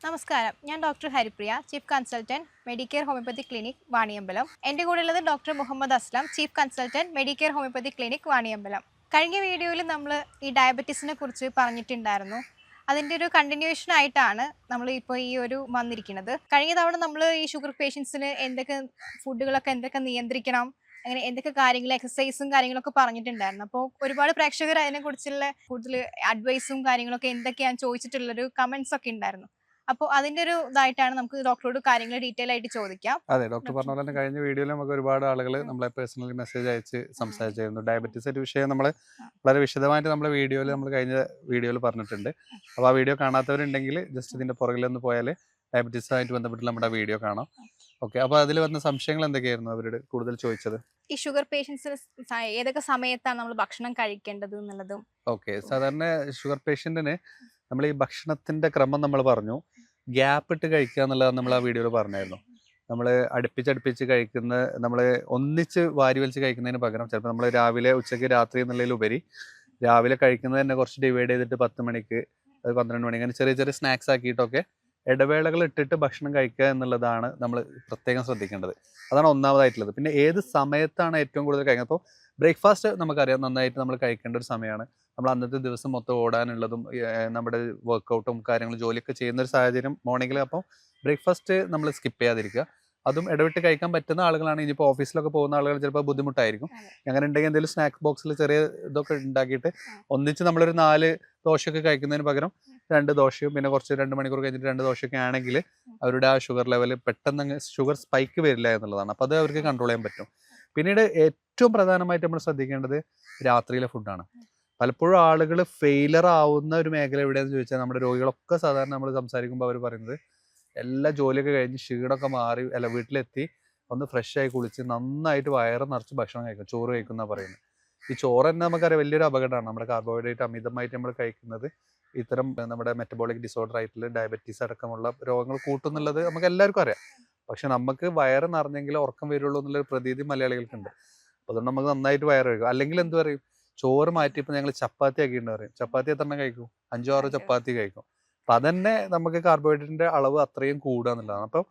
നമസ്കാരം, ഞാൻ doctor Haripriya, chief consultant Medicare homoeopathy clinic Vaniyambalam. എൻ്റെ കൂടെയുള്ളത് doctor Muhammad Aslam, chief consultant Medicare homoeopathy clinic Vaniyambalam. കഴിഞ്ഞ വീഡിയോയിൽ നമ്മൾ ഈ ഡയബറ്റീസിനെ കുറിച്ച് പറഞ്ഞിട്ടുണ്ടായിരുന്നു. അതിൻ്റെ ഒരു കണ്ടിന്യൂഷൻ ആയിട്ടാണ് നമ്മൾ ഇപ്പോൾ ഈ ഒരു വന്നിരിക്കുന്നത്. കഴിഞ്ഞ തവണ നമ്മൾ ഈ ഷുഗർ പേഷ്യൻസിന് എന്തൊക്കെ നിയന്ത്രിക്കണം, അങ്ങനെ എന്തൊക്കെ കാര്യങ്ങൾ, എക്സസൈസും കാര്യങ്ങളൊക്കെ പറഞ്ഞിട്ടുണ്ടായിരുന്നു. അപ്പോൾ ഒരുപാട് പ്രേക്ഷകർ അതിനെക്കുറിച്ചുള്ള കൂടുതൽ അഡ്വൈസും കാര്യങ്ങളൊക്കെ എന്തൊക്കെയാണെന്ന് ചോദിച്ചിട്ടുള്ളൊരു കമൻസ് ഒക്കെ ഉണ്ടായിരുന്നു. അപ്പോൾ അതിന്റെ ഒരു ഇതായിട്ടാണ് നമുക്ക് ഡോക്ടറോട് കാര്യങ്ങൾ ഡീറ്റെയിൽ ആയിട്ട് ചോദിക്കാം. അതെ, ഡോക്ടർ പറഞ്ഞ പോലെ തന്നെ കഴിഞ്ഞ വീഡിയോയിൽ നമുക്ക് ഒരുപാട് ആളുകൾ നമ്മളെ പേഴ്സണലി മെസ്സേജ് അയച്ച് സംസാരിച്ചിരുന്നു. ഡയബറ്റീസ് ഒരു വിഷയം നമ്മൾ വളരെ വിശദമായിട്ട് നമ്മളെ വീഡിയോയിൽ നമ്മൾ കഴിഞ്ഞ വീഡിയോയിൽ പറഞ്ഞിട്ടുണ്ട്. അപ്പോൾ ആ വീഡിയോ കാണാത്തവരുണ്ടെങ്കിൽ ജസ്റ്റ് ഇതിന്റെ പുറകിലൊന്ന് പോയാൽ ഡയബറ്റീസുമായിട്ട് ബന്ധപ്പെട്ട് നമ്മുടെ വീഡിയോ കാണാം. ഓക്കെ, അപ്പോൾ അതിൽ വന്ന സംശയങ്ങൾ എന്തൊക്കെയായിരുന്നു അവരോട് കൂടുതൽ ചോദിച്ചത്? ഈ ഷുഗർ പേഷ്യൻസിന് ഏതൊക്കെ സമയത്താണ് നമ്മൾ ഭക്ഷണം കഴിക്കേണ്ടത് എന്നുള്ളതും. ഓക്കെ, സാധാരണ ഷുഗർ പേഷ്യന്റിന് നമ്മൾ ഈ ഭക്ഷണത്തിന്റെ ക്രമം നമ്മൾ പറഞ്ഞു, ഗ്യാപ്പ് ഇട്ട് കഴിക്കുക എന്നുള്ളത് നമ്മൾ ആ വീഡിയോയിൽ പറഞ്ഞായിരുന്നു. നമ്മൾ അടുപ്പിച്ചടുപ്പിച്ച് കഴിക്കുന്ന, നമ്മൾ ഒന്നിച്ച് വാരി വലിച്ച് കഴിക്കുന്നതിന് പകരം ചിലപ്പോൾ നമ്മൾ രാവിലെ ഉച്ചയ്ക്ക് രാത്രി എന്നുള്ളതിലുപരി രാവിലെ കഴിക്കുന്നത് തന്നെ കുറച്ച് ഡിവൈഡ് ചെയ്തിട്ട് 10 മണിക്ക്, 12 മണി, അങ്ങനെ ചെറിയ ചെറിയ സ്നാക്സ് ആക്കിയിട്ടൊക്കെ ഇടവേളകൾ ഇട്ടിട്ട് ഭക്ഷണം കഴിക്കുക എന്നുള്ളതാണ് നമ്മൾ പ്രത്യേകം ശ്രദ്ധിക്കേണ്ടത്. അതാണ് ഒന്നാമതായിട്ടുള്ളത്. പിന്നെ ഏത് സമയത്താണ് ഏറ്റവും കൂടുതൽ കഴിക്കുന്നത്? അപ്പോൾ ബ്രേക്ക്ഫാസ്റ്റ് നമുക്കറിയാം നന്നായിട്ട് നമ്മൾ കഴിക്കേണ്ട ഒരു സമയമാണ്. നമ്മൾ അന്നത്തെ ദിവസം മൊത്തം ഓടാനുള്ളതും നമ്മുടെ വർക്കൗട്ടും കാര്യങ്ങളും ജോലിയൊക്കെ ചെയ്യുന്ന ഒരു സാഹചര്യം മോർണിംഗിൽ. അപ്പോൾ ബ്രേക്ക്ഫാസ്റ്റ് നമ്മൾ സ്കിപ്പ് ചെയ്യാതിരിക്കുക. അതും ഇടവിട്ട് കഴിക്കാൻ പറ്റുന്ന ആളുകളാണ്. ഇനിയിപ്പോൾ ഓഫീസിലൊക്കെ പോകുന്ന ആളുകൾ ചിലപ്പോൾ ബുദ്ധിമുട്ടായിരിക്കും. അങ്ങനെ ഉണ്ടെങ്കിൽ എന്തെങ്കിലും സ്നാക്സ് ബോക്സിൽ ചെറിയ ഇതൊക്കെ ഉണ്ടാക്കിയിട്ട് ഒന്നിച്ച് നമ്മളൊരു 4 ദോശയൊക്കെ കഴിക്കുന്നതിന് പകരം 2 ദോശയും പിന്നെ കുറച്ച് 2 മണിക്കൂർ കഴിഞ്ഞിട്ട് 2 ദോശയൊക്കെ ആണെങ്കിൽ അവരുടെ ആ ഷുഗർ ലെവൽ പെട്ടെന്ന് ഷുഗർ സ്പൈക്ക് വരില്ല എന്നുള്ളതാണ്. അപ്പോൾ അത് അവർക്ക് കൺട്രോൾ ചെയ്യാൻ പറ്റും. പിന്നീട് ഏറ്റവും പ്രധാനമായിട്ട് നമ്മൾ ശ്രദ്ധിക്കേണ്ടത് രാത്രിയിലെ ഫുഡാണ്. പലപ്പോഴും ആളുകൾ ഫെയിലർ ആവുന്ന ഒരു മേഖല എവിടെയാണെന്ന് ചോദിച്ചാൽ, നമ്മുടെ രോഗികളൊക്കെ സാധാരണ നമ്മൾ സംസാരിക്കുമ്പോൾ അവർ പറയുന്നത് എല്ലാ ജോലിയൊക്കെ കഴിഞ്ഞ് ക്ഷീണമൊക്കെ മാറി വീട്ടിലെത്തി ഒന്ന് ഫ്രഷ് ആയി കുളിച്ച് നന്നായിട്ട് വയറ് നിറച്ച് ഭക്ഷണം കഴിക്കും, ചോറ് കഴിക്കുന്ന പറയുന്നത്. ഈ ചോറ് തന്നെ നമുക്കറിയാം വലിയൊരു അപകടമാണ്. നമ്മുടെ കാർബോഹൈഡ്രേറ്റ് അമിതമായിട്ട് നമ്മൾ കഴിക്കുന്നത് ഇത്തരം നമ്മുടെ മെറ്റബോളിക് ഡിസോർഡർ ആയിട്ടുള്ള ഡയബറ്റീസ് അടക്കമുള്ള രോഗങ്ങൾ കൂട്ടുന്നുള്ളത് നമുക്ക് എല്ലാവർക്കും അറിയാം. പക്ഷെ നമുക്ക് വയറ് നിറഞ്ഞെങ്കിൽ ഉറക്കം വരുള്ളൂ എന്നുള്ളൊരു പ്രതീതി മലയാളികൾക്കുണ്ട്. അതുകൊണ്ട് നമുക്ക് നന്നായിട്ട് വയറ് കഴിക്കും. അല്ലെങ്കിൽ എന്ത് പറയും, ചോറ് മാറ്റി ഇപ്പം ഞങ്ങൾ ചപ്പാത്തി ആക്കിയിട്ട് പറയും. ചപ്പാത്തി എത്ര എണ്ണം കഴിക്കും? 5-6 ചപ്പാത്തി കഴിക്കും. അപ്പം അതന്നെ നമുക്ക് കാർബോഹൈഡ്രേറ്റിന്റെ അളവ് അത്രയും കൂടുക എന്നുള്ളതാണ്. അപ്പം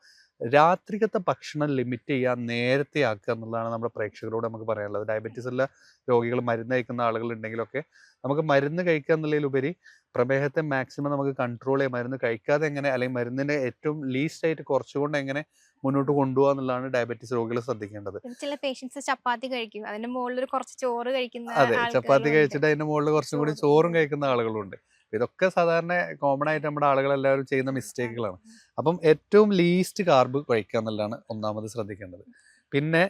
രാത്രിക്കത്തെ ഭക്ഷണം ലിമിറ്റ് ചെയ്യുക, നേരത്തെ ആക്കുക എന്നുള്ളതാണ് നമ്മുടെ പ്രേക്ഷകരോട് നമുക്ക് പറയാനുള്ളത്. ഡയബറ്റീസ് ഉള്ള രോഗികൾ, മരുന്ന് കഴിക്കുന്ന ആളുകൾ ഉണ്ടെങ്കിലൊക്കെ നമുക്ക് മരുന്ന് കഴിക്കുക എന്നുള്ളതിലുപരി പ്രമേഹത്തെ മാക്സിമം നമുക്ക് കൺട്രോൾ ചെയ്യാം. മരുന്ന് കഴിക്കാതെ എങ്ങനെ, അല്ലെങ്കിൽ മരുന്നിനെ ഏറ്റവും ലീസ്റ്റ് ആയിട്ട് കുറച്ചുകൊണ്ട് എങ്ങനെ മുന്നോട്ട് കൊണ്ടുപോകുക എന്നുള്ളതാണ് ഡയബറ്റീസ് രോഗികൾ ശ്രദ്ധിക്കേണ്ടത്. ചില പേഷ്യൻസ് ചപ്പാത്തി കഴിക്കും, അതിന്റെ മുകളിൽ കുറച്ച് ചോറ് കഴിക്കുന്ന. അതെ, ചപ്പാത്തി കഴിച്ചിട്ട് അതിന്റെ മുകളിൽ കുറച്ചും കൂടി ചോറും കഴിക്കുന്ന ആളുകളുണ്ട്. ഇതൊക്കെ സാധാരണ കോമൺ ആയിട്ട് നമ്മുടെ ആളുകളെല്ലാവരും ചെയ്യുന്ന മിസ്റ്റേക്കുകളാണ്. അപ്പം ഏറ്റവും ലീസ്റ്റ് കാർബ് കഴിക്കുക എന്നുള്ളതാണ് ഒന്നാമത് ശ്രദ്ധിക്കേണ്ടത്. പിന്നെ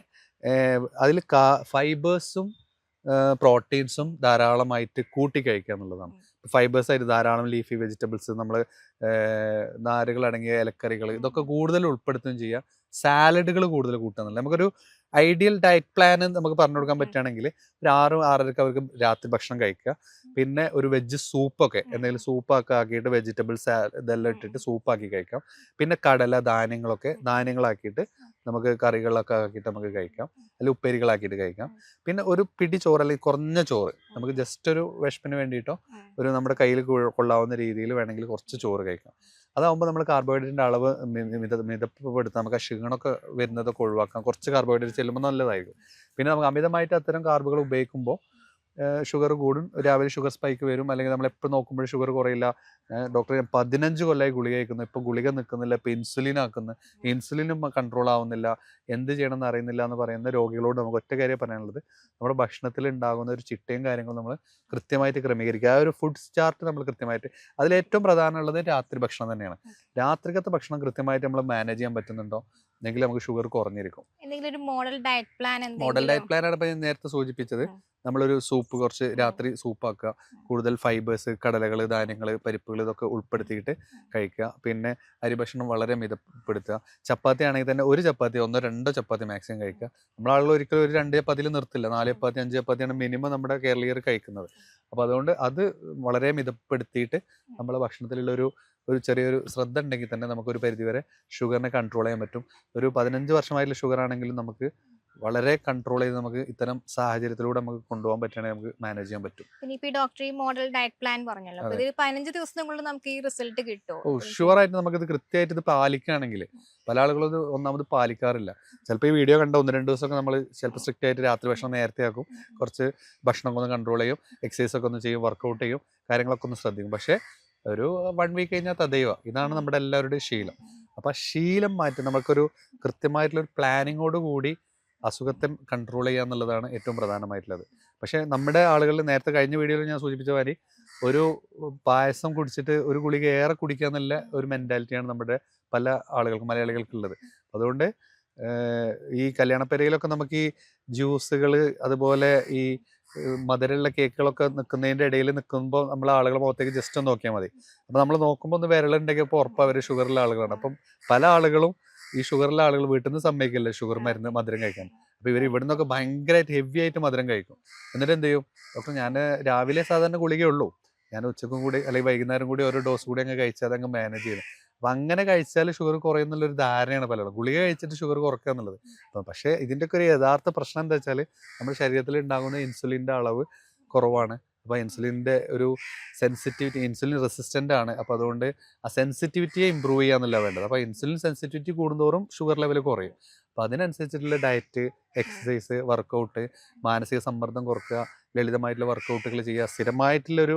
അതിൽ ഫൈബേഴ്സും പ്രോട്ടീൻസും ധാരാളമായിട്ട് കൂട്ടി കഴിക്കുക എന്നുള്ളതാണ്. ഫൈബേഴ്സ് ആയിട്ട് ധാരാളം ലീഫി വെജിറ്റബിൾസ്, നമ്മൾ നാരുകൾ അടങ്ങിയ ഇലക്കറികൾ, ഇതൊക്കെ കൂടുതൽ ഉൾപ്പെടുത്തുകയും ചെയ്യുക. സാലഡുകൾ കൂടുതൽ കൂട്ടുക എന്നുള്ളത്. നമുക്കൊരു ഐഡിയൽ ഡയറ്റ് പ്ലാൻ നമുക്ക് പറഞ്ഞു കൊടുക്കാൻ പറ്റുകയാണെങ്കിൽ ഒരു 6-6:30 അവർക്ക് രാത്രി ഭക്ഷണം കഴിക്കുക. പിന്നെ ഒരു വെജ് സൂപ്പൊക്കെ, എന്തെങ്കിലും സൂപ്പൊക്കെ ആക്കിയിട്ട് വെജിറ്റബിൾസ് ഇതെല്ലാം ഇട്ടിട്ട് സൂപ്പാക്കി കഴിക്കാം. പിന്നെ കടല, ധാന്യങ്ങളാക്കിയിട്ട് നമുക്ക് കറികളൊക്കെ ആക്കിയിട്ട് നമുക്ക് കഴിക്കാം, അല്ലെങ്കിൽ ഉപ്പേരികളാക്കിയിട്ട് കഴിക്കാം. പിന്നെ ഒരു പിടി ചോറ്, അല്ലെങ്കിൽ കുറഞ്ഞ ചോറ്, നമുക്ക് ജസ്റ്റ് ഒരു വിശപ്പിന് വേണ്ടിയിട്ടോ ഒരു നമ്മുടെ കയ്യിൽ കൊള്ളാവുന്ന രീതിയിൽ വേണമെങ്കിൽ കുറച്ച് ചോറ് കഴിക്കാം. അതാകുമ്പോൾ നമ്മൾ കാർബോഹൈഡ്രേറ്റിൻ്റെ അളവ് മിതപ്പെടുത്താം. നമുക്ക് ആ ക്ഷീണമൊക്കെ വരുന്നതൊക്കെ ഒഴിവാക്കാം. കുറച്ച് കാർബോഹൈഡ്രേറ്റ് ചെല്ലുമ്പോൾ നല്ലതായിരിക്കും. പിന്നെ നമുക്ക് അമിതമായിട്ട് അത്തരം കാർബുകൾ ഉപയോഗിക്കുമ്പോൾ ഷുഗർ കൂടും, രാവിലെ ഷുഗർ സ്പൈക്ക് വരും. അല്ലെങ്കിൽ നമ്മൾ എപ്പോൾ നോക്കുമ്പോഴും ഷുഗർ കുറയില്ല. ഡോക്ടർ 15 കൊല്ലമായി ഗുളിക കഴിക്കുന്നു, ഇപ്പോൾ ഗുളിക നിൽക്കുന്നില്ല, ഇപ്പോൾ ഇൻസുലിൻ ആക്കുന്നു, ഇൻസുലിനും കൺട്രോൾ ആവുന്നില്ല, എന്ത് ചെയ്യണമെന്ന് അറിയുന്നില്ല എന്ന് പറയുന്ന രോഗികളോട് നമുക്ക് ഒറ്റ കാര്യം പറയാനുള്ളത്, നമ്മുടെ ഭക്ഷണത്തിൽ ഉണ്ടാകുന്ന ഒരു ചിട്ടയും കാര്യങ്ങളും നമ്മൾ കൃത്യമായിട്ട് ക്രമീകരിക്കുക. ആ ഒരു ഫുഡ് ചാർട്ട് നമ്മൾ കൃത്യമായിട്ട്, അതിലേറ്റവും പ്രധാനമുള്ളത് രാത്രി ഭക്ഷണം തന്നെയാണ്. രാത്രിക്കത്തെ ഭക്ഷണം കൃത്യമായിട്ട് നമ്മൾ മാനേജ് ചെയ്യാൻ പറ്റുന്നുണ്ടോ എങ്കിൽ നമുക്ക് ഷുഗർ കുറഞ്ഞിരിക്കും. എന്തെങ്കിലും ഒരു മോഡൽ ഡയറ്റ് പ്ലാൻ പ്ലാനാണ് ഇപ്പം ഞാൻ നേരത്തെ സൂചിപ്പിച്ചത്. നമ്മളൊരു സൂപ്പ്, കുറച്ച് രാത്രി സൂപ്പാക്കുക, കൂടുതൽ ഫൈബേഴ്സ്, കടലകൾ, ധാന്യങ്ങൾ, പരിപ്പുകൾ ഇതൊക്കെ ഉൾപ്പെടുത്തിയിട്ട് കഴിക്കുക. പിന്നെ അരിഭക്ഷണം വളരെ മിതപ്പെടുത്തുക. ചപ്പാത്തി ആണെങ്കിൽ തന്നെ ഒരു ചപ്പാത്തി, 1-2 ചപ്പാത്തി മാക്സിമം കഴിക്കുക. നമ്മളാളുകൾ ഒരിക്കലും ഒരു 2 ചപ്പാത്തിയിൽ നിർത്തില്ല. 4 ചപ്പാത്തി, 5 ചപ്പാത്തിയാണ് മിനിമം നമ്മുടെ കേരളീയർ കഴിക്കുന്നത്. അപ്പോൾ അതുകൊണ്ട് അത് വളരെ മിതപ്പെടുത്തിയിട്ട് നമ്മളെ ഭക്ഷണത്തിലുള്ള ഒരു ചെറിയൊരു ശ്രദ്ധ ഉണ്ടെങ്കിൽ തന്നെ നമുക്കൊരു പരിധിവരെ ഷുഗറിനെ കൺട്രോൾ ചെയ്യാൻ പറ്റും. ഒരു 15 വർഷമായിട്ടുള്ള ഷുഗർ ആണെങ്കിലും നമുക്ക് വളരെ കൺട്രോൾ ചെയ്ത് നമുക്ക് ഇത്തരം സാഹചര്യത്തിലൂടെ നമുക്ക് കൊണ്ടുപോകാൻ പറ്റുകയാണെങ്കിൽ നമുക്ക് മാനേജ് ചെയ്യാൻ പറ്റും. ഇനിയിപ്പോ ഈ ഡോക്ടർ ഈ മോഡൽ ഡയറ്റ് പ്ലാൻ പറഞ്ഞല്ലോ, അപ്പൊ അതെ. ഇതിൽ 15 ദിവസത്തിനുള്ളിൽ നമുക്ക് ഈ റിസൾട്ട് കിട്ടുമോ? ഷുവറായിട്ട് നമുക്കിത് കൃത്യമായിട്ട് ഇത് പാലിക്കുകയാണെങ്കിൽ, പല ആളുകളും ഇത് ഒന്നാമത് പാലിക്കാറില്ല. ചിലപ്പോൾ ഈ വീഡിയോ കണ്ട 1-2 ദിവസമൊക്കെ നമ്മൾ ചിലപ്പോൾ സ്ട്രിക്റ്റ് ആയിട്ട് രാത്രി ഭക്ഷണം നേരത്തെ ആക്കും, കുറച്ച് ഭക്ഷണമൊക്കെ ഒന്ന് കൺട്രോൾ ചെയ്യും, എക്സസൈസ് ഒക്കെ ഒന്ന് ചെയ്യും, വർക്കൗട്ട് ചെയ്യും, കാര്യങ്ങളൊക്കെ ഒന്ന് ശ്രദ്ധിക്കും. പക്ഷേ ഒരു 1 വീക്ക് കഴിഞ്ഞാൽ തദൈവ. ഇതാണ് നമ്മുടെ എല്ലാവരുടെയും ശീലം. അപ്പോൾ ആ ശീലം മാറ്റി നമുക്കൊരു കൃത്യമായിട്ടുള്ളൊരു പ്ലാനിങ്ങോട് കൂടി അസുഖത്തെ കൺട്രോൾ ചെയ്യുക എന്നുള്ളതാണ് ഏറ്റവും പ്രധാനമായിട്ടുള്ളത്. പക്ഷേ നമ്മുടെ ആളുകൾ നേരത്തെ കഴിഞ്ഞ വീഡിയോയിൽ ഞാൻ സൂചിപ്പിച്ച മാതിരി ഒരു പായസം കുടിച്ചിട്ട് ഒരു ഗുളിക ഏറെ കുടിക്കുക എന്നുള്ള ഒരു മെൻറ്റാലിറ്റിയാണ് നമ്മുടെ പല ആളുകൾക്കും, മലയാളികൾക്കുള്ളത്. അതുകൊണ്ട് ഈ കല്യാണപ്പെരയിലൊക്കെ നമുക്ക് ഈ ജ്യൂസുകൾ, അതുപോലെ ഈ മധുരമുള്ള കേക്കുകളൊക്കെ നിൽക്കുന്നതിൻ്റെ ഇടയിൽ നിൽക്കുമ്പോൾ നമ്മൾ ആളുകളെ മുഖത്തേക്ക് ജസ്റ്റ് ഒന്ന് നോക്കിയാൽ മതി. അപ്പോൾ നമ്മൾ നോക്കുമ്പോൾ ഒന്ന് വിരലുണ്ടെങ്കിൽ അപ്പോൾ ഉറപ്പ് അവർ ഷുഗറുള്ള ആളുകളാണ്. അപ്പം പല ആളുകളും ഈ ഷുഗറുള്ള ആളുകൾ വീട്ടിൽ നിന്ന് സമ്മതിക്കില്ല ഷുഗർ മരുന്ന് മധുരം കഴിക്കാൻ. അപ്പോൾ ഇവർ ഇവിടെ നിന്നൊക്കെ ഭയങ്കരമായിട്ട് ഹെവി ആയിട്ട് മധുരം കഴിക്കും. എന്നിട്ട് എന്ത് ചെയ്യും, ഡോക്ടർ ഞാൻ രാവിലെ സാധാരണ ഗുളികയുള്ളൂ, ഞാൻ ഉച്ചക്കും കൂടി അല്ലെങ്കിൽ വൈകുന്നേരം കൂടി ഓരോ ഡോസ് കൂടി അങ്ങ് കഴിച്ചാൽ അതങ്ങ് മാനേജ് ചെയ്യുന്നത്. അപ്പം അങ്ങനെ കഴിച്ചാൽ ഷുഗർ കുറയുന്നുള്ളൊരു ധാരണയാണ് പലരും. ഗുളിക കഴിച്ചിട്ട് ഷുഗർ കുറക്കുക എന്നുള്ളത്. അപ്പം പക്ഷേ ഇതിൻ്റെയൊക്കെ ഒരു യഥാർത്ഥ പ്രശ്നം എന്താ വെച്ചാൽ നമ്മുടെ ശരീരത്തിൽ ഉണ്ടാകുന്ന ഇൻസുലിൻ്റെ അളവ് കുറവാണ്. അപ്പോൾ ഇൻസുലിൻ്റെ ഒരു സെൻസിറ്റിവിറ്റി, ഇൻസുലിൻ റെസിസ്റ്റൻ്റ് ആണ്. അപ്പോൾ അതുകൊണ്ട് ആ സെൻസിറ്റിവിറ്റിയെ ഇമ്പ്രൂവ് ചെയ്യാന്നല്ല വേണ്ടത്. അപ്പോൾ ഇൻസുലിൻ സെൻസിറ്റിവിറ്റി കൂടുന്തോറും ഷുഗർ ലെവൽ കുറയും. അപ്പോൾ അതിനനുസരിച്ചിട്ടുള്ള ഡയറ്റ്, എക്സസൈസ്, വർക്കൗട്ട്, മാനസിക സമ്മർദ്ദം കുറക്കുക, ലളിതമായിട്ടുള്ള വർക്കൗട്ടുകൾ ചെയ്യുക, സ്ഥിരമായിട്ടുള്ളൊരു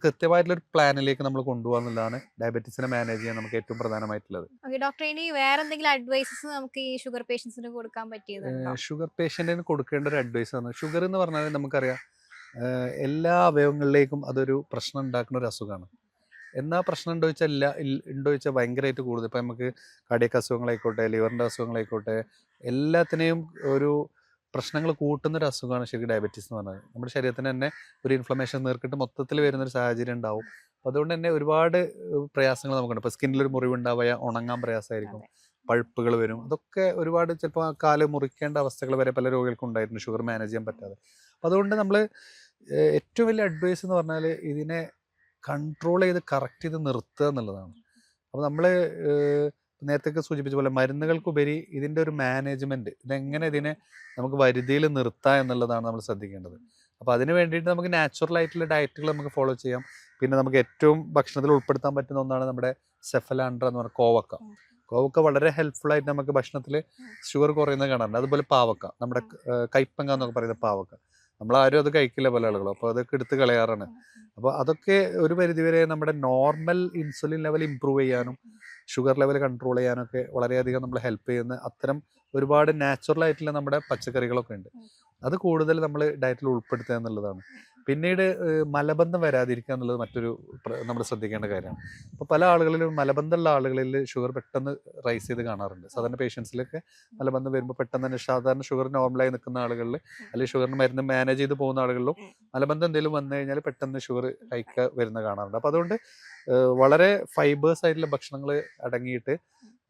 കൃത്യമായിട്ടുള്ളൊരു പ്ലാനിലേക്ക് നമ്മൾ കൊണ്ടുപോകുക എന്നുള്ളതാണ് ഡയബറ്റീസിനെ മാനേജ് ചെയ്യാൻ നമുക്ക് ഏറ്റവും പ്രധാനമായിട്ടുള്ളത്. ഡോക്ടർ, ഇനി വേറെ എന്തെങ്കിലും അഡ്വൈസസ് നമുക്ക് ഈ ഷുഗർ പേഷ്യൻസിന് കൊടുക്കാൻ പറ്റിയതുണ്ടോ? ഷുഗർ പേഷ്യൻറ്റിന് കൊടുക്കേണ്ട ഒരു അഡ്വൈസ് ആണ്, ഷുഗർ എന്ന് പറഞ്ഞാൽ നമുക്കറിയാം എല്ലാ അവയവങ്ങളിലേക്കും അതൊരു പ്രശ്നം ഉണ്ടാക്കുന്ന ഒരു അസുഖമാണ്. എന്നാൽ പ്രശ്നം ഉണ്ടോ ചോദിച്ചാൽ ഇല്ല, ഉണ്ടോ ചോദിച്ചാൽ ഭയങ്കരമായിട്ട് കൂടുതൽ. ഇപ്പം നമുക്ക് കാർഡിയക് അസുഖങ്ങളായിക്കോട്ടെ, ലിവറിൻ്റെ അസുഖങ്ങളായിക്കോട്ടെ, എല്ലാത്തിനെയും ഒരു പ്രശ്നങ്ങൾ കൂട്ടുന്നൊരു അസുഖമാണ് ശരിക്കും ഡയബറ്റീസ് എന്ന് പറഞ്ഞത്. നമ്മുടെ ശരീരത്തിന് തന്നെ ഒരു ഇൻഫ്ലമേഷൻ നേർക്കിട്ട് മൊത്തത്തിൽ വരുന്നൊരു സാഹചര്യം ഉണ്ടാവും. അപ്പോൾ അതുകൊണ്ട് തന്നെ ഒരുപാട് പ്രയാസങ്ങൾ നമുക്കുണ്ട്. ഇപ്പോൾ സ്കിന്നിലൊരു മുറിവുണ്ടാവുക, ഉണങ്ങാൻ പ്രയാസമായിരിക്കും, പഴുപ്പുകൾ വരും, അതൊക്കെ ഒരുപാട് ചിലപ്പോൾ കാല് മുറിക്കേണ്ട അവസ്ഥകൾ വരെ പല രോഗികൾക്കും ഉണ്ടായിട്ടുണ്ട് ഷുഗർ മാനേജ് ചെയ്യാൻ പറ്റാതെ. അപ്പോൾ അതുകൊണ്ട് നമ്മൾ ഏറ്റവും വലിയ അഡ്വൈസ് എന്ന് പറഞ്ഞാൽ ഇതിനെ കൺട്രോൾ ചെയ്ത് കറക്റ്റ് ചെയ്ത് നിർത്തുക എന്നുള്ളതാണ്. അപ്പോൾ നമ്മൾ നേരത്തെ സൂചിപ്പിച്ച പോലെ മരുന്നുകൾക്കുപരി ഇതിൻ്റെ ഒരു മാനേജ്മെൻറ്റ്, ഇതെങ്ങനെ ഇതിനെ നമുക്ക് വരുതിയിൽ നിർത്താം എന്നുള്ളതാണ് നമ്മൾ ശ്രദ്ധിക്കേണ്ടത്. അപ്പോൾ അതിന് വേണ്ടിയിട്ട് നമുക്ക് നാച്ചുറൽ ആയിട്ടുള്ള ഡയറ്റുകൾ നമുക്ക് ഫോളോ ചെയ്യാം. പിന്നെ നമുക്ക് ഏറ്റവും ഭക്ഷണത്തിൽ ഉൾപ്പെടുത്താൻ പറ്റുന്ന ഒന്നാണ് നമ്മുടെ സെഫലാൻഡ്ര എന്ന് പറഞ്ഞ കോവക്ക. കോവക്ക വളരെ ഹെൽപ്ഫുൾ ആയിട്ട് നമുക്ക് ഭക്ഷണത്തിൽ ഷുഗർ കുറയുന്നത് കാണാറുണ്ട്. അതുപോലെ പാവക്ക, നമ്മുടെ കൈപ്പങ്ക എന്നൊക്കെ പറയുന്ന പാവക്ക, നമ്മളാരും അത് കഴിക്കില്ല പല ആളുകളും, അപ്പോൾ അതൊക്കെ എടുത്ത് കളയാറാണ്. അപ്പോൾ അതൊക്കെ ഒരു പരിധിവരെ നമ്മുടെ നോർമൽ ഇൻസുലിൻ ലെവൽ ഇമ്പ്രൂവ് ചെയ്യാനും ഷുഗർ ലെവൽ കൺട്രോൾ ചെയ്യാനൊക്കെ വളരെയധികം നമ്മൾ ഹെൽപ്പ് ചെയ്യുന്ന അത്തരം ഒരുപാട് നാച്ചുറൽ ആയിട്ടുള്ള നമ്മുടെ പച്ചക്കറികളൊക്കെ ഉണ്ട്. അത് കൂടുതൽ നമ്മൾ ഡയറ്റിൽ ഉൾപ്പെടുത്തുക എന്നുള്ളതാണ്. പിന്നീട് മലബന്ധം വരാതിരിക്കുക എന്നുള്ളത് മറ്റൊരു നമ്മൾ ശ്രദ്ധിക്കേണ്ട കാര്യമാണ്. അപ്പോൾ പല ആളുകളിലും മലബന്ധമുള്ള ആളുകളിൽ ഷുഗർ പെട്ടെന്ന് റൈസ് ചെയ്ത് കാണാറുണ്ട്. സാധാരണ പേഷ്യൻസിലൊക്കെ മലബന്ധം വരുമ്പോൾ പെട്ടെന്ന് തന്നെ സാധാരണ ഷുഗർ നോർമലായി നിൽക്കുന്ന ആളുകളിൽ, അല്ലെങ്കിൽ ഷുഗറിന് മരുന്ന് മാനേജ് ചെയ്ത് പോകുന്ന ആളുകളിലും മലബന്ധം എന്തെങ്കിലും വന്നു കഴിഞ്ഞാൽ പെട്ടെന്ന് ഷുഗർ ഹൈക്ക് വരുന്ന കാണാറുണ്ട്. അപ്പോൾ അതുകൊണ്ട് വളരെ ഫൈബേഴ്സ് ആയിട്ടുള്ള ഭക്ഷണങ്ങൾ അടങ്ങിയിട്ട്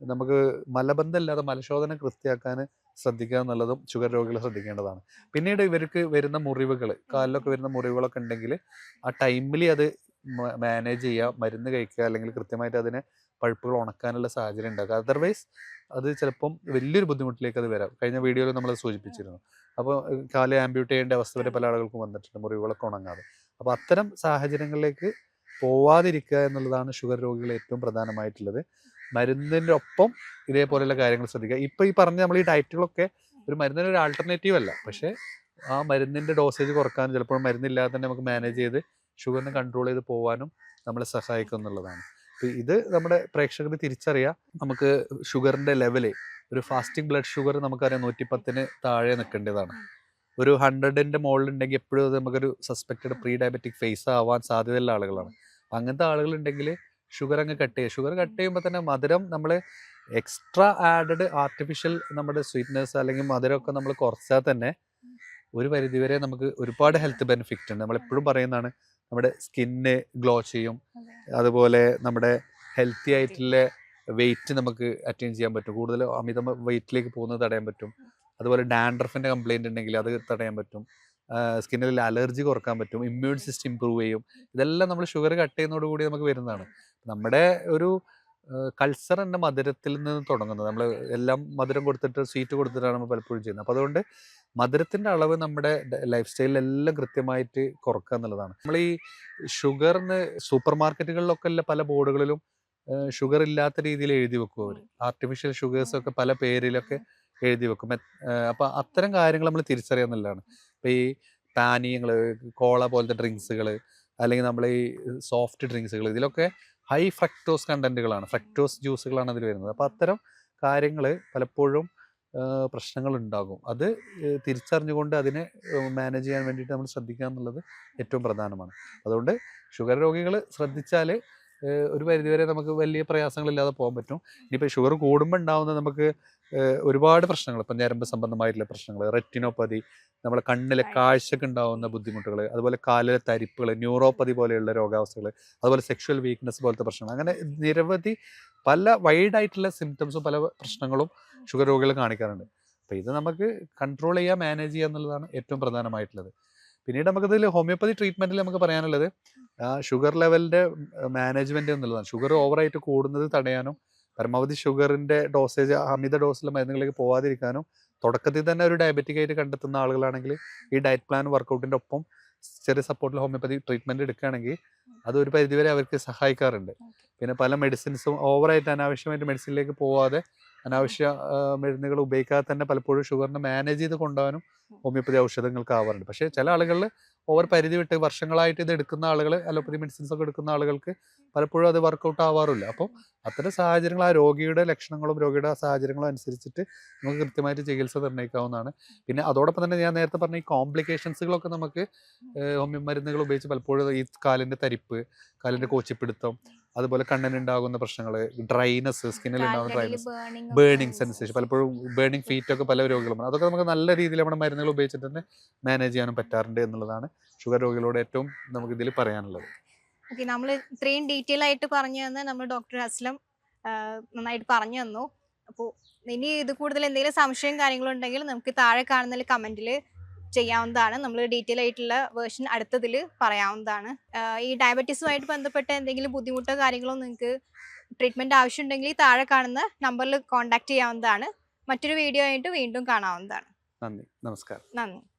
നമുക്ക് മലബന്ധം ഇല്ലാതെ മലശോധന കൃത്യമാക്കാൻ ശ്രദ്ധിക്കുക എന്നുള്ളതും ഷുഗർ രോഗികൾ ശ്രദ്ധിക്കേണ്ടതാണ്. പിന്നീട് ഇവർക്ക് വരുന്ന മുറിവുകൾ, കാലിലൊക്കെ വരുന്ന മുറിവുകളൊക്കെ ഉണ്ടെങ്കിൽ ആ ടൈമിൽ അത് മാനേജ് ചെയ്യുക, മരുന്ന് കഴിക്കുക, അല്ലെങ്കിൽ കൃത്യമായിട്ട് അതിനെ പഴുപ്പുകൾ ഉണക്കാനുള്ള സാഹചര്യം ഉണ്ടാക്കുക. അതർവൈസ് അത് ചിലപ്പം വലിയൊരു ബുദ്ധിമുട്ടിലേക്ക് അത് വരാം. കഴിഞ്ഞ വീഡിയോയിൽ നമ്മൾ സൂചിപ്പിച്ചിരുന്നു. അപ്പോൾ കാല് ആംബ്യൂട്ട് ചെയ്യേണ്ട അവസ്ഥ വരെ പല ആളുകൾക്കും വന്നിട്ടുണ്ട്, മുറിവുകളൊക്കെ ഉണങ്ങാതെ. അപ്പോൾ അത്തരം സാഹചര്യങ്ങളിലേക്ക് പോവാതിരിക്കുക എന്നുള്ളതാണ് ഷുഗർ രോഗികൾ ഏറ്റവും പ്രധാനമായിട്ടുള്ളത്. മരുന്നിൻ്റെ ഒപ്പം ഇതേപോലെയുള്ള കാര്യങ്ങൾ ശ്രദ്ധിക്കുക. ഇപ്പോൾ ഈ പറഞ്ഞ നമ്മൾ ഈ ഡയറ്റുകളൊക്കെ ഒരു മരുന്നിന് ഒരു ആൾട്ടർനേറ്റീവ് അല്ല, പക്ഷേ ആ മരുന്നിൻ്റെ ഡോസേജ് കുറക്കാനും ചിലപ്പോൾ മരുന്നില്ലാതെ തന്നെ നമുക്ക് മാനേജ് ചെയ്ത് ഷുഗറിനെ കൺട്രോൾ ചെയ്ത് പോകാനും നമ്മളെ സഹായിക്കും എന്നുള്ളതാണ്. അപ്പോൾ ഇത് നമ്മുടെ പ്രേക്ഷകർ തിരിച്ചറിയുക. നമുക്ക് ഷുഗറിൻ്റെ ലെവല്, ഒരു ഫാസ്റ്റിംഗ് ബ്ലഡ് ഷുഗർ നമുക്കറിയാം 110 താഴെ നിൽക്കേണ്ടതാണ്. ഒരു 100ൻ്റെ മുകളിലുണ്ടെങ്കിൽ എപ്പോഴും അത് നമുക്കൊരു സസ്പെക്റ്റഡ് പ്രീ ഡയബറ്റിക് ഫേസ് ആവാൻ സാധ്യതയുള്ള ആളുകളാണ്. അങ്ങനത്തെ ആളുകളുണ്ടെങ്കിൽ ഷുഗർ അങ്ങ് കട്ട് ചെയ്യുക. ഷുഗർ കട്ട് ചെയ്യുമ്പോൾ തന്നെ മധുരം നമ്മൾ എക്സ്ട്രാ ആഡഡ് ആർട്ടിഫിഷ്യൽ നമ്മുടെ സ്വീറ്റ്നെസ് അല്ലെങ്കിൽ മധുരമൊക്കെ നമ്മൾ കുറച്ചാൽ തന്നെ ഒരു പരിധിവരെ നമുക്ക് ഒരുപാട് ഹെൽത്ത് ബെനിഫിറ്റ് ഉണ്ട്. നമ്മളെപ്പോഴും പറയുന്നതാണ്, നമ്മുടെ സ്കിന്ന് ഗ്ലോ ചെയ്യും, അതുപോലെ നമ്മുടെ ഹെൽത്തി ആയിട്ടുള്ള വെയിറ്റ് നമുക്ക് അറ്റൈൻ ചെയ്യാൻ പറ്റും, കൂടുതൽ അമിത വെയിറ്റിലേക്ക് പോകുന്നത് തടയാൻ പറ്റും. അതുപോലെ ഡാൻഡ്രഫിൻ്റെ കംപ്ലയിൻറ്റ് ഉണ്ടെങ്കിൽ അത് തടയാൻ പറ്റും, സ്കിന്നിൽ അലർജി കുറക്കാൻ പറ്റും, ഇമ്മ്യൂൺ സിസ്റ്റം ഇമ്പ്രൂവ് ചെയ്യും. ഇതെല്ലാം നമ്മൾ ഷുഗർ കട്ട് ചെയ്യുന്നതോടുകൂടി നമുക്ക് വരുന്നതാണ്. നമ്മുടെ ഒരു കൾച്ചർ തന്നെ മധുരത്തിൽ നിന്ന് തുടങ്ങുന്നത്. നമ്മൾ എല്ലാം മധുരം കൊടുത്തിട്ട് സ്വീറ്റ് കൊടുത്തിട്ടാണ് നമ്മൾ പലപ്പോഴും ചെയ്യുന്നത്. അപ്പോൾ അതുകൊണ്ട് മധുരത്തിൻ്റെ അളവ് നമ്മുടെ ലൈഫ് സ്റ്റൈലിലെല്ലാം കൃത്യമായിട്ട് കുറക്കുക എന്നുള്ളതാണ്. നമ്മൾ ഈ ഷുഗറിന് സൂപ്പർ മാർക്കറ്റുകളിലൊക്കെ ഉള്ള പല ബോർഡുകളിലും ഷുഗർ ഇല്ലാത്ത രീതിയിൽ എഴുതി വെക്കും അവർ. ആർട്ടിഫിഷ്യൽ ഷുഗേഴ്സ് ഒക്കെ പല പേരിലൊക്കെ എഴുതി വെക്കും. അപ്പോൾ അത്തരം കാര്യങ്ങൾ നമ്മൾ തിരിച്ചറിയുക എന്നുള്ളതാണ്. ഇപ്പോൾ ഈ പാനീയങ്ങൾ, കോള പോലത്തെ ഡ്രിങ്ക്സുകൾ, അല്ലെങ്കിൽ നമ്മൾ ഈ സോഫ്റ്റ് ഡ്രിങ്ക്സുകൾ, ഇതിലൊക്കെ ഹൈ ഫ്രക്ടോസ് കണ്ടന്റുകളാണ്, ഫ്രക്ടോസ് ജ്യൂസുകളാണ് അതിൽ വരുന്നത്. അപ്പോൾ അത്തരം കാര്യങ്ങൾ പലപ്പോഴും പ്രശ്നങ്ങൾ ഉണ്ടാകും. അത് തിരിച്ചറിഞ്ഞുകൊണ്ട് അതിനെ മാനേജ് ചെയ്യാൻ വേണ്ടിയിട്ട് നമ്മൾ ശ്രദ്ധിക്കുക എന്നുള്ളത് ഏറ്റവും പ്രധാനമാണ്. അതുകൊണ്ട് ഷുഗർ രോഗികൾ ശ്രദ്ധിച്ചാൽ ഒരു പരിധിവരെ നമുക്ക് വലിയ പ്രയാസങ്ങളില്ലാതെ പോകാൻ പറ്റും. ഇനിയിപ്പോൾ ഷുഗർ കൂടുമ്പോൾ ഉണ്ടാകുന്ന നമുക്ക് ഒരുപാട് പ്രശ്നങ്ങൾ, ഇപ്പം ഞരമ്പ് സംബന്ധമായിട്ടുള്ള പ്രശ്നങ്ങൾ, റെറ്റിനോപ്പതി, നമ്മളെ കണ്ണിലെ കാഴ്ചക്ക് ഉണ്ടാകുന്ന ബുദ്ധിമുട്ടുകൾ, അതുപോലെ കാലിലെ തരിപ്പുകൾ, ന്യൂറോപ്പതി പോലെയുള്ള രോഗാവസ്ഥകൾ, അതുപോലെ സെക്ഷൽ വീക്ക്നെസ് പോലത്തെ പ്രശ്നങ്ങൾ, അങ്ങനെ നിരവധി പല വൈഡായിട്ടുള്ള സിംറ്റംസും പല പ്രശ്നങ്ങളും ഷുഗർ രോഗികൾ കാണിക്കാറുണ്ട്. അപ്പോൾ ഇത് നമുക്ക് കൺട്രോൾ ചെയ്യുക, മാനേജ് ചെയ്യുക എന്നുള്ളതാണ് ഏറ്റവും പ്രധാനമായിട്ടുള്ളത്. പിന്നീട് നമുക്കിതിൽ ഹോമിയോപ്പതി ട്രീറ്റ്മെൻറ്റിൽ നമുക്ക് പറയാനുള്ളത് ഷുഗർ ലെവലിൻ്റെ മാനേജ്മെൻറ്റ് എന്നുള്ളതാണ്. ഷുഗർ ഓവറായിട്ട് കൂടുന്നത് തടയാനും പരമാവധി ഷുഗറിൻ്റെ ഡോസേജ് അമിത ഡോസിലെ മരുന്നുകളിലേക്ക് പോകാതിരിക്കാനും, തുടക്കത്തിൽ തന്നെ ഒരു ഡയബറ്റിക് ആയിട്ട് കണ്ടെത്തുന്ന ആളുകളാണെങ്കിൽ ഈ ഡയറ്റ് പ്ലാൻ വർക്കൗട്ടിൻ്റെ ഒപ്പം ചെറിയ സപ്പോർട്ടിൽ ഹോമിയോപ്പതി ട്രീറ്റ്മെൻറ്റ് എടുക്കുകയാണെങ്കിൽ അതൊരു പരിധിവരെ അവർക്ക് സഹായിക്കാറുണ്ട്. പിന്നെ പല മെഡിസിൻസും ഓവറായിട്ട് അനാവശ്യമായിട്ട് മെഡിസിനിലേക്ക് പോവാതെ അനാവശ്യ മരുന്നുകൾ ഉപയോഗിക്കാതെ തന്നെ പലപ്പോഴും ഷുഗറിനെ മാനേജ് ചെയ്ത് കൊണ്ടുപോകാനും ഹോമിയോപ്പതി ഔഷധങ്ങൾക്ക് ആവാറുണ്ട്. പക്ഷേ ചില ആളുകളിൽ ഓവർ പരിധി വിട്ട് വർഷങ്ങളായിട്ട് ഇത് എടുക്കുന്ന ആളുകൾ, അലോപ്പതി മെഡിസിൻസ് ഒക്കെ എടുക്കുന്ന ആളുകൾക്ക് പലപ്പോഴും അത് വർക്കൗട്ട് ആവാറില്ല. അപ്പോൾ അത്തരം സാഹചര്യങ്ങൾ ആ രോഗിയുടെ ലക്ഷണങ്ങളും രോഗിയുടെ സാഹചര്യങ്ങളും അനുസരിച്ചിട്ട് നമുക്ക് കൃത്യമായിട്ട് ചികിത്സ നിർണ്ണയിക്കാവുന്നതാണ്. പിന്നെ അതോടൊപ്പം തന്നെ ഞാൻ നേരത്തെ പറഞ്ഞ ഈ കോംപ്ലിക്കേഷൻസുകളൊക്കെ നമുക്ക് ഹോമിയോ മരുന്നുകൾ ഉപയോഗിച്ച് പലപ്പോഴും ഈ കാലിൻ്റെ തരിപ്പ്, കാലിൻ്റെ കോച്ചിപ്പിടുത്തം, അതുപോലെ കണ്ണിനുണ്ടാകുന്ന പ്രശ്നങ്ങൾ, ഡ്രൈനസ്, സ്കിന്നിലുണ്ടാകുന്ന ഡ്രൈനസ്, ബേണിംഗ് സെൻസേഷൻ, പലപ്പോഴും ബേണിംഗ് ഫീറ്റ് ഒക്കെ പല രോഗികളും, അതൊക്കെ നമുക്ക് നല്ല രീതിയിൽ നമ്മുടെ മരുന്നുകൾ ഉപയോഗിച്ചിട്ട് തന്നെ മാനേജ് ചെയ്യാനും പറ്റാറുണ്ട് എന്നുള്ളതാണ് ഷുഗർ രോഗികളോട് ഏറ്റവും നമുക്ക് ഇതിൽ പറയാനുള്ളത്. ഓക്കെ, നമ്മൾ ഇത്രയും ഡീറ്റെയിൽ ആയിട്ട് പറഞ്ഞു തന്ന നമ്മൾ ഡോക്ടർ അസ്ലം നന്നായിട്ട് പറഞ്ഞു തന്നു. അപ്പോൾ ഇനി ഇത് കൂടുതൽ എന്തെങ്കിലും സംശയം കാര്യങ്ങളും ഉണ്ടെങ്കിൽ നമുക്ക് താഴെ കാണുന്ന കമൻറ്റിൽ ചെയ്യാവുന്നതാണ്. നമ്മൾ ഡീറ്റെയിൽ ആയിട്ടുള്ള വേർഷൻ അടുത്തതിൽ പറയാവുന്നതാണ്. ഈ ഡയബറ്റീസുമായിട്ട് ബന്ധപ്പെട്ട എന്തെങ്കിലും ബുദ്ധിമുട്ടോ കാര്യങ്ങളോ നിങ്ങൾക്ക് ട്രീറ്റ്മെൻറ്റ് ആവശ്യമുണ്ടെങ്കിൽ താഴെ കാണുന്ന നമ്പറിൽ കോൺടാക്ട് ചെയ്യാവുന്നതാണ്. മറ്റൊരു വീഡിയോ ആയിട്ട് വീണ്ടും കാണാവുന്നതാണ്. നന്ദി, നമസ്കാരം. നന്ദി.